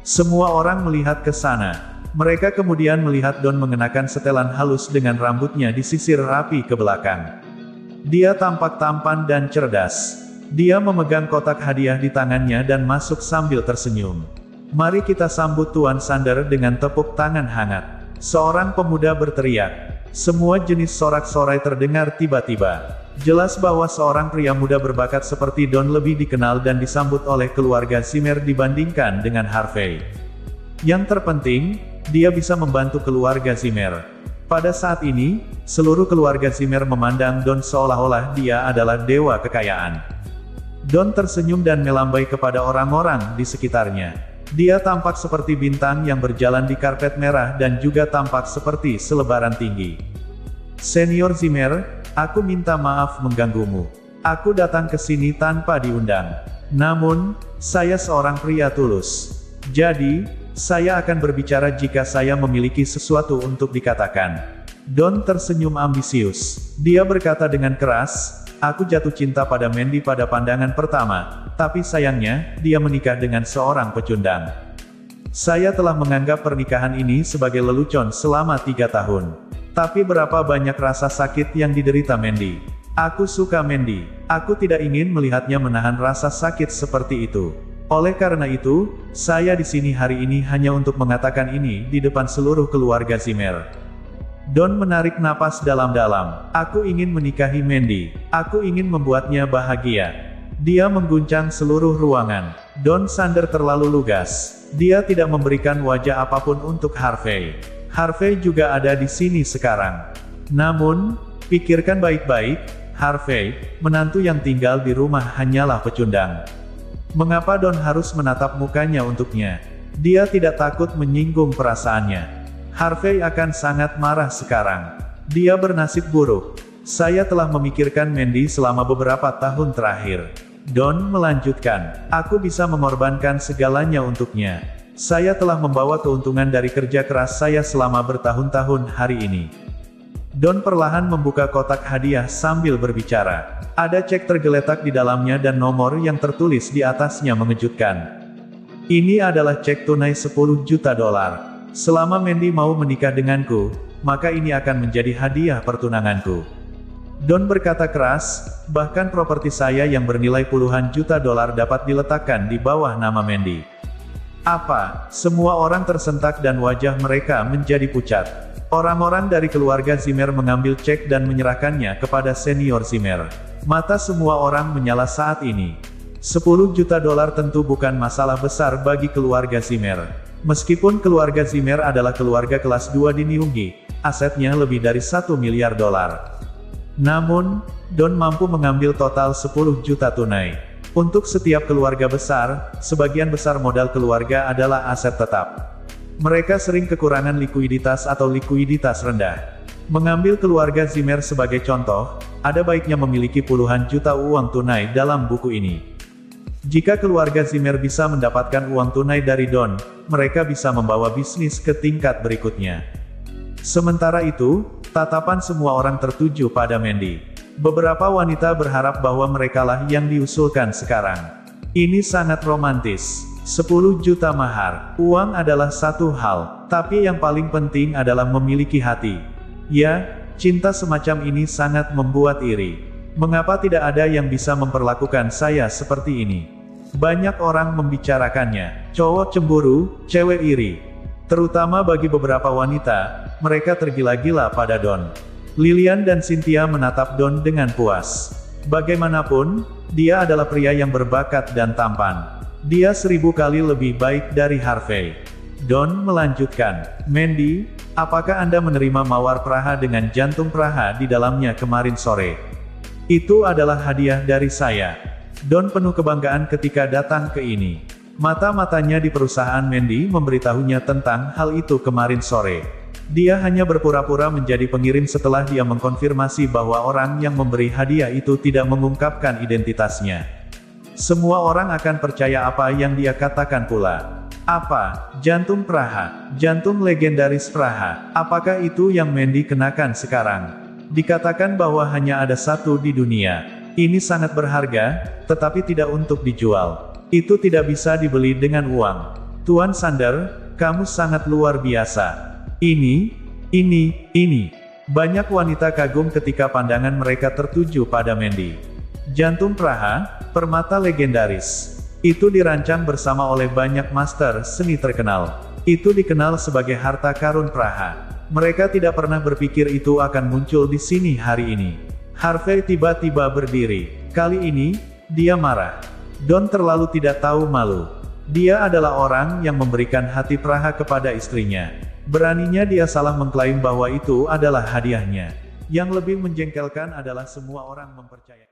Semua orang melihat ke sana. Mereka kemudian melihat Don mengenakan setelan halus dengan rambutnya disisir rapi ke belakang. Dia tampak tampan dan cerdas. Dia memegang kotak hadiah di tangannya dan masuk sambil tersenyum. "Mari kita sambut Tuan Sander dengan tepuk tangan hangat," seorang pemuda berteriak. Semua jenis sorak-sorai terdengar tiba-tiba. Jelas bahwa seorang pria muda berbakat seperti Don lebih dikenal dan disambut oleh keluarga Zimmer dibandingkan dengan Harvey. Yang terpenting, dia bisa membantu keluarga Zimmer. Pada saat ini, seluruh keluarga Zimmer memandang Don seolah-olah dia adalah dewa kekayaan. Don tersenyum dan melambai kepada orang-orang di sekitarnya. Dia tampak seperti bintang yang berjalan di karpet merah dan juga tampak seperti selebaran tinggi. "Senior Zimmer, aku minta maaf mengganggumu. Aku datang ke sini tanpa diundang. Namun, saya seorang pria tulus. Jadi, saya akan berbicara jika saya memiliki sesuatu untuk dikatakan." Don tersenyum ambisius. Dia berkata dengan keras, "Aku jatuh cinta pada Mandy pada pandangan pertama, tapi sayangnya, dia menikah dengan seorang pecundang. Saya telah menganggap pernikahan ini sebagai lelucon selama 3 tahun. Tapi berapa banyak rasa sakit yang diderita Mandy. Aku suka Mandy. Aku tidak ingin melihatnya menahan rasa sakit seperti itu. Oleh karena itu, saya di sini hari ini hanya untuk mengatakan ini di depan seluruh keluarga Zimmer." Don menarik napas dalam-dalam. "Aku ingin menikahi Mandy. Aku ingin membuatnya bahagia." Dia mengguncang seluruh ruangan. Don Sander terlalu lugas. Dia tidak memberikan wajah apapun untuk Harvey. Harvey juga ada di sini sekarang. Namun, pikirkan baik-baik, Harvey, menantu yang tinggal di rumah hanyalah pecundang. Mengapa Don harus menatap mukanya untuknya? Dia tidak takut menyinggung perasaannya. Harvey akan sangat marah sekarang. Dia bernasib buruk. "Saya telah memikirkan Mandy selama beberapa tahun terakhir." Don melanjutkan, "Aku bisa mengorbankan segalanya untuknya. Saya telah membawa keuntungan dari kerja keras saya selama bertahun-tahun hari ini." Don perlahan membuka kotak hadiah sambil berbicara. Ada cek tergeletak di dalamnya dan nomor yang tertulis di atasnya mengejutkan. "Ini adalah cek tunai $10 juta. Selama Mandy mau menikah denganku, maka ini akan menjadi hadiah pertunanganku." Don berkata keras, "Bahkan properti saya yang bernilai puluhan juta dolar dapat diletakkan di bawah nama Mandy." "Apa?" Semua orang tersentak dan wajah mereka menjadi pucat. Orang-orang dari keluarga Zimmer mengambil cek dan menyerahkannya kepada senior Zimmer. Mata semua orang menyala saat ini. $10 juta tentu bukan masalah besar bagi keluarga Zimmer. Meskipun keluarga Zimmer adalah keluarga kelas 2 di Newgate, asetnya lebih dari $1 miliar. Namun, Don mampu mengambil total $10 juta tunai. Untuk setiap keluarga besar, sebagian besar modal keluarga adalah aset tetap. Mereka sering kekurangan likuiditas atau likuiditas rendah. Mengambil keluarga Zimmer sebagai contoh, ada baiknya memiliki puluhan juta uang tunai dalam buku ini. Jika keluarga Zimmer bisa mendapatkan uang tunai dari Don, mereka bisa membawa bisnis ke tingkat berikutnya. Sementara itu, tatapan semua orang tertuju pada Mandy. Beberapa wanita berharap bahwa merekalah yang diusulkan sekarang. Ini sangat romantis. 10 juta mahar. Uang adalah satu hal, tapi yang paling penting adalah memiliki hati. Ya, cinta semacam ini sangat membuat iri. Mengapa tidak ada yang bisa memperlakukan saya seperti ini? Banyak orang membicarakannya. Cowok cemburu, cewek iri. Terutama bagi beberapa wanita, mereka tergila-gila pada Don. Lilian dan Cynthia menatap Don dengan puas. Bagaimanapun, dia adalah pria yang berbakat dan tampan. Dia 1000 kali lebih baik dari Harvey. Don melanjutkan, "Mandy, apakah Anda menerima mawar Praha dengan jantung Praha di dalamnya kemarin sore? Itu adalah hadiah dari saya." Don penuh kebanggaan ketika datang ke ini. Mata-matanya di perusahaan Mandy memberitahunya tentang hal itu kemarin sore. Dia hanya berpura-pura menjadi pengirim setelah dia mengkonfirmasi bahwa orang yang memberi hadiah itu tidak mengungkapkan identitasnya. Semua orang akan percaya apa yang dia katakan pula. Apa? Jantung Praha? Jantung legendaris Praha? Apakah itu yang Mandy kenakan sekarang? Dikatakan bahwa hanya ada satu di dunia. Ini sangat berharga, tetapi tidak untuk dijual. Itu tidak bisa dibeli dengan uang. Tuan Sander, kamu sangat luar biasa. Ini. Banyak wanita kagum ketika pandangan mereka tertuju pada Mandy. Jantung Praha, permata legendaris. Itu dirancang bersama oleh banyak master seni terkenal. Itu dikenal sebagai harta karun Praha. Mereka tidak pernah berpikir itu akan muncul di sini hari ini. Harvey tiba-tiba berdiri. Kali ini, dia marah. Don terlalu tidak tahu malu. Dia adalah orang yang memberikan hati Praha kepada istrinya. Beraninya dia salah mengklaim bahwa itu adalah hadiahnya. Yang lebih menjengkelkan adalah semua orang mempercayai.